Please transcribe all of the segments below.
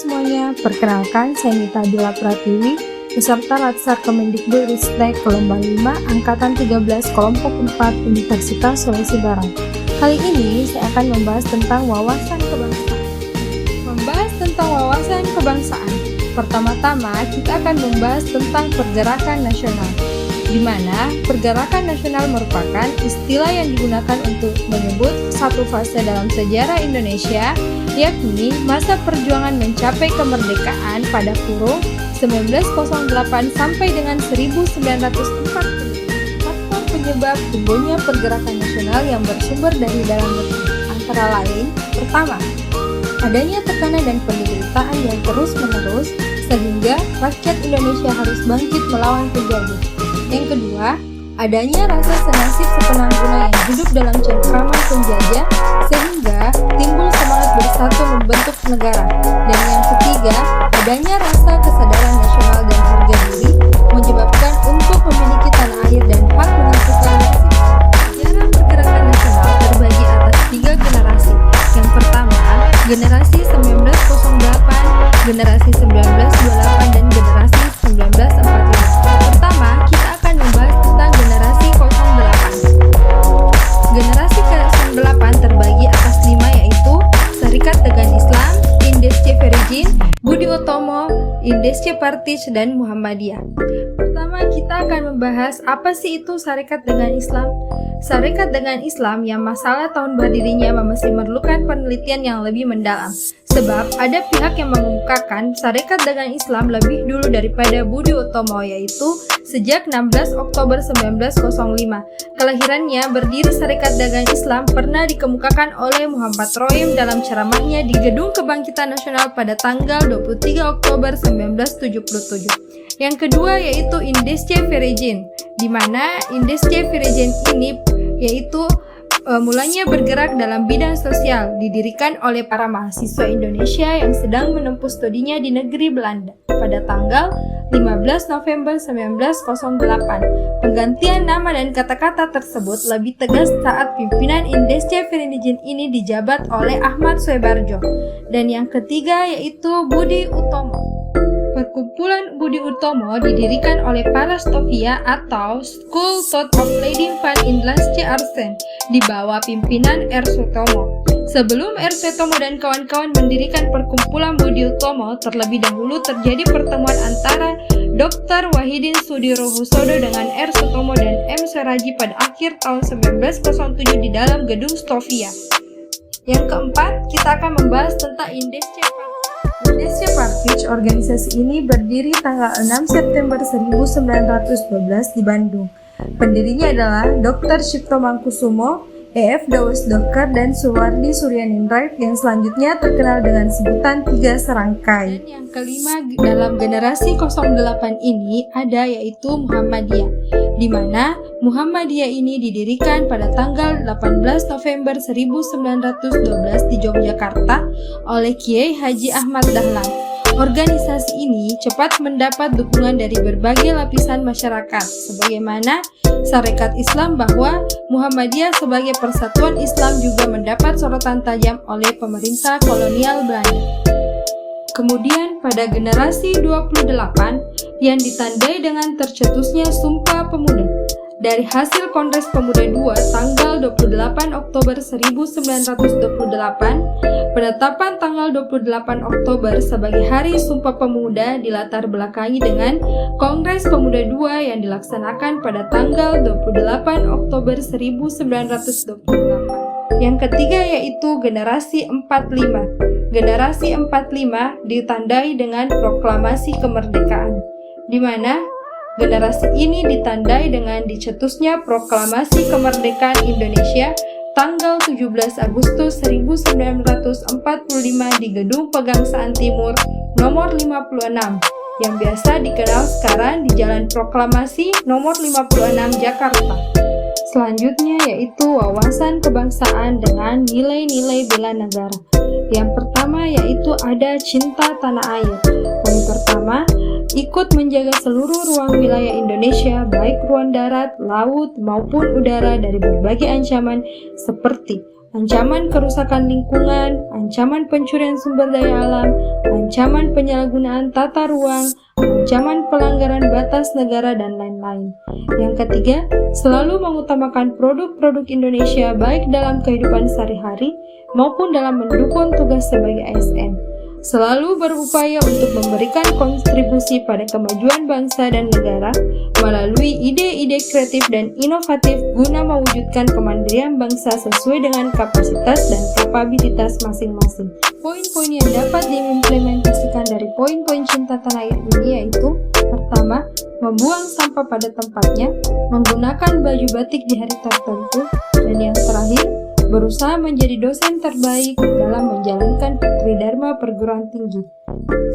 semuanya, perkenalkan saya Nita Dila Pratiwi, peserta Latsar Kemendikbudristek Gelombang 5 Angkatan 13 Kelompok 4 Universitas Sulawesi Barat. Kali ini saya akan membahas tentang wawasan kebangsaan. Pertama-tama kita akan membahas tentang pergerakan nasional, di mana pergerakan nasional merupakan istilah yang digunakan untuk menyebut satu fase dalam sejarah Indonesia, yakni masa perjuangan mencapai kemerdekaan pada kurung 1908 sampai dengan 1940. Faktor penyebab tumbuhnya pergerakan nasional yang bersumber dari dalam negeri antara lain: pertama, adanya tekanan dan penderitaan yang terus-menerus sehingga rakyat Indonesia harus bangkit melawan penjajah. Yang kedua, adanya rasa senasib sepenang guna yang hidup dalam cengkraman penjajah sehingga timbul semangat bersatu membentuk negara. Dan yang ketiga, adanya rasa kesadaran nasional dan harga diri menyebabkan untuk memiliki tanah air dan hak menentukan nasib. Sejarah pergerakan nasional terbagi atas 3 generasi. Yang pertama, generasi 1908, generasi 1928, dan generasi 1945. Pertama, kita akan membahas tentang generasi 08. Generasi ke-08 terbagi atas 5, yaitu Serikat Tegan Islam, Indesce Veregin, Budi Utomo, Indesce Partij, dan Muhammadiyah. Pertama, kita akan membahas apa sih itu Serikat Tegan Islam. Serikat Tegan Islam yang masalah tahun berdirinya masih memerlukan penelitian yang lebih mendalam. Sebab ada pihak yang mengemukakan Serikat Tegan Islam lebih dulu daripada Budi Utomo, yaitu sejak 16 Oktober 1905. Kelahirannya berdiri Serikat Tegan Islam pernah dikemukakan oleh Muhammad Roim dalam ceramahnya di Gedung Kebangkitan Nasional pada tanggal 23 Oktober 1977. Yang kedua yaitu Indesce Veregin, di mana Indesce Veregin ini yaitu mulanya bergerak dalam bidang sosial, didirikan oleh para mahasiswa Indonesia yang sedang menempuh studinya di negeri Belanda pada tanggal 15 November 1908. Penggantian nama dan kata-kata tersebut lebih tegas saat pimpinan Indesce Veregin ini dijabat oleh Ahmad Soebarjo. Dan yang ketiga yaitu Budi Utomo. Perkumpulan Budi Utomo didirikan oleh para Stovia atau School Thought of Leading Van Indlasce Arsen di bawah pimpinan R. Sutomo. Sebelum R. Sutomo dan kawan-kawan mendirikan perkumpulan Budi Utomo, terlebih dahulu terjadi pertemuan antara Dr. Wahidin Sudirohusodo dengan R. Sutomo dan M. Soeraji pada akhir tahun 1907 di dalam gedung Stovia. Yang keempat, kita akan membahas tentang Indesce Partij. Organisasi ini berdiri tanggal 6 September 1912 di Bandung. Pendirinya adalah Dr. Cipto Mangkusumo, E.F. Dawes Doker, dan Suwardi Suryaningrat yang selanjutnya terkenal dengan sebutan 3 serangkai. Dan yang kelima dalam generasi 08 ini ada yaitu Muhammadiyah, di mana Muhammadiyah ini didirikan pada tanggal 18 November 1912 di Yogyakarta oleh Kiai Haji Ahmad Dahlan. Organisasi ini cepat mendapat dukungan dari berbagai lapisan masyarakat, sebagaimana Sarekat Islam, bahwa Muhammadiyah sebagai persatuan Islam juga mendapat sorotan tajam oleh pemerintah kolonial Belanda. Kemudian pada generasi 28 yang ditandai dengan tercetusnya Sumpah Pemuda. Dari hasil Kongres Pemuda II tanggal 28 Oktober 1928, penetapan tanggal 28 Oktober sebagai Hari Sumpah Pemuda dilatar belakangi dengan Kongres Pemuda II yang dilaksanakan pada tanggal 28 Oktober 1928. Yang ketiga yaitu generasi 45. Generasi 45 ditandai dengan Proklamasi Kemerdekaan, di mana generasi ini ditandai dengan dicetusnya Proklamasi Kemerdekaan Indonesia tanggal 17 Agustus 1945 di Gedung Pegangsaan Timur nomor 56 yang biasa dikenal sekarang di Jalan Proklamasi nomor 56 Jakarta. Selanjutnya yaitu wawasan kebangsaan dengan nilai-nilai bela negara. Yang pertama yaitu ada cinta tanah air. Poin pertama, ikut menjaga seluruh ruang wilayah Indonesia, baik ruang darat, laut, maupun udara dari berbagai ancaman seperti ancaman kerusakan lingkungan, ancaman pencurian sumber daya alam, ancaman penyalahgunaan tata ruang, ancaman pelanggaran batas negara, dan lain-lain. Yang ketiga, selalu mengutamakan produk-produk Indonesia baik dalam kehidupan sehari-hari maupun dalam mendukung tugas sebagai ASN. Selalu berupaya untuk memberikan kontribusi pada kemajuan bangsa dan negara melalui ide-ide kreatif dan inovatif guna mewujudkan kemandirian bangsa sesuai dengan kapasitas dan kapabilitas masing-masing. Poin-poin yang dapat diimplementasikan dari poin-poin cinta tanah air ini yaitu: pertama, membuang sampah pada tempatnya, menggunakan baju batik di hari tertentu, dan yang terakhir, berusaha menjadi dosen terbaik dalam menjalankan Tridharma perguruan tinggi.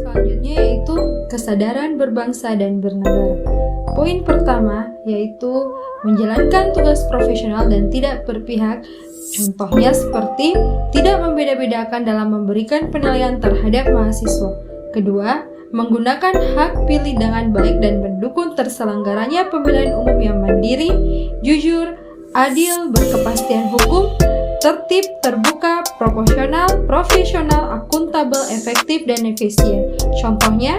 Selanjutnya yaitu kesadaran berbangsa dan bernegara. Poin pertama yaitu menjalankan tugas profesional dan tidak berpihak. Contohnya seperti tidak membeda-bedakan dalam memberikan penilaian terhadap mahasiswa. Kedua, menggunakan hak pilih dengan baik dan mendukung terselenggaranya pemilihan umum yang mandiri, jujur, adil, berkepastian hukum, tertib, terbuka, proporsional, profesional, akuntabel, efektif, dan efisien. Contohnya,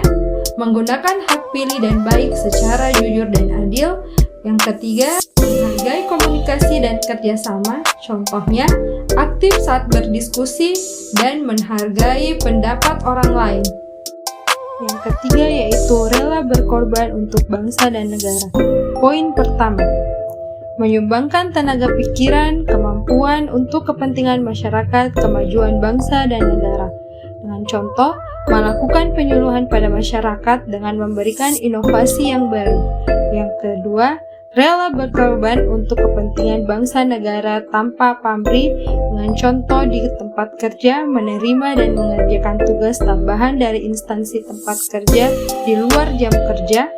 menggunakan hak pilih dan baik secara jujur dan adil. Yang ketiga, menghargai komunikasi dan kerjasama. Contohnya, aktif saat berdiskusi dan menghargai pendapat orang lain. Yang ketiga yaitu rela berkorban untuk bangsa dan negara. Poin pertama, menyumbangkan tenaga pikiran, kemampuan untuk kepentingan masyarakat, kemajuan bangsa dan negara. Dengan contoh, melakukan penyuluhan pada masyarakat dengan memberikan inovasi yang baru. Yang kedua, rela berkorban untuk kepentingan bangsa negara tanpa pamrih, dengan contoh di tempat kerja menerima dan mengerjakan tugas tambahan dari instansi tempat kerja di luar jam kerja.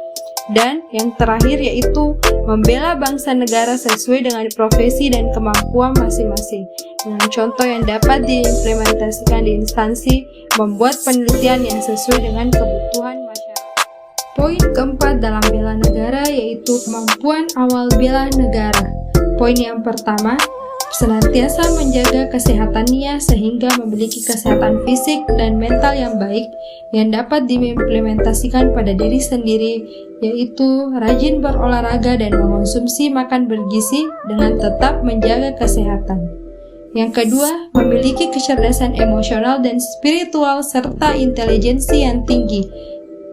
Dan yang terakhir yaitu membela bangsa negara sesuai dengan profesi dan kemampuan masing-masing. Dengan contoh yang dapat diimplementasikan di instansi, membuat penelitian yang sesuai dengan kebutuhan masyarakat. Poin keempat dalam bela negara yaitu kemampuan awal bela negara. Poin yang pertama, senantiasa menjaga kesehatannya sehingga memiliki kesehatan fisik dan mental yang baik yang dapat diimplementasikan pada diri sendiri, yaitu rajin berolahraga dan mengonsumsi makan bergizi dengan tetap menjaga kesehatan. Yang kedua, memiliki kecerdasan emosional dan spiritual serta intelijensi yang tinggi.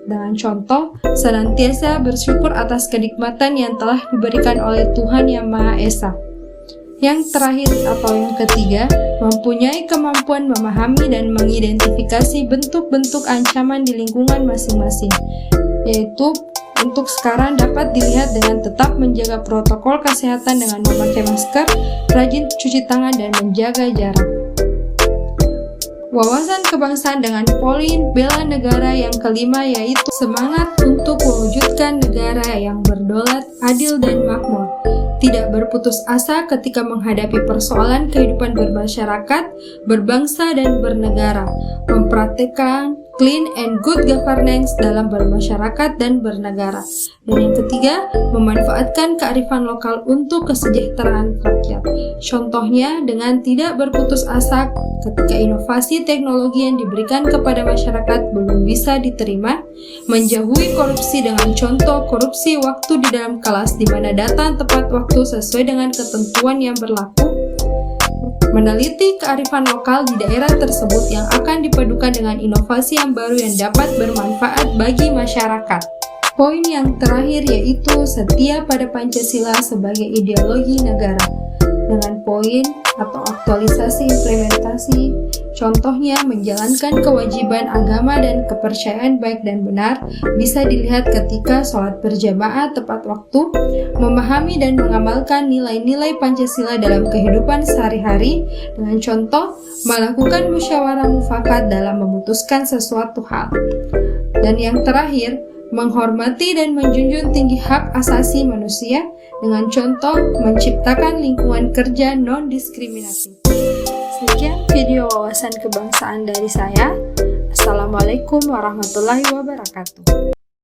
Dengan contoh, senantiasa bersyukur atas kenikmatan yang telah diberikan oleh Tuhan Yang Maha Esa. Yang terakhir atau yang ketiga, mempunyai kemampuan memahami dan mengidentifikasi bentuk-bentuk ancaman di lingkungan masing-masing, yaitu untuk sekarang dapat dilihat dengan tetap menjaga protokol kesehatan dengan memakai masker, rajin cuci tangan, dan menjaga jarak. Wawasan kebangsaan dengan poin bela negara yang kelima yaitu semangat untuk mewujudkan negara yang berdaulat, adil, dan makmur. Tidak berputus asa ketika menghadapi persoalan kehidupan bermasyarakat, berbangsa, dan bernegara. Mempraktikkan clean and good governance dalam bermasyarakat dan bernegara. Dan yang ketiga, memanfaatkan kearifan lokal untuk kesejahteraan rakyat. Contohnya dengan tidak berputus asa ketika inovasi teknologi yang diberikan kepada masyarakat belum bisa diterima, menjauhi korupsi dengan contoh korupsi waktu di dalam kelas di mana datang tepat waktu sesuai dengan ketentuan yang berlaku, meneliti kearifan lokal di daerah tersebut yang akan dipadukan dengan inovasi yang baru yang dapat bermanfaat bagi masyarakat. Poin yang terakhir yaitu setia pada Pancasila sebagai ideologi negara. Dengan poin atau aktualisasi implementasi, contohnya menjalankan kewajiban agama dan kepercayaan baik dan benar bisa dilihat ketika sholat berjamaah tepat waktu, memahami dan mengamalkan nilai-nilai Pancasila dalam kehidupan sehari-hari, dengan contoh melakukan musyawarah mufakat dalam memutuskan sesuatu hal. Dan yang terakhir, menghormati dan menjunjung tinggi hak asasi manusia, dengan contoh menciptakan lingkungan kerja non-diskriminatif. Sekian video wawasan kebangsaan dari saya. Assalamualaikum warahmatullahi wabarakatuh.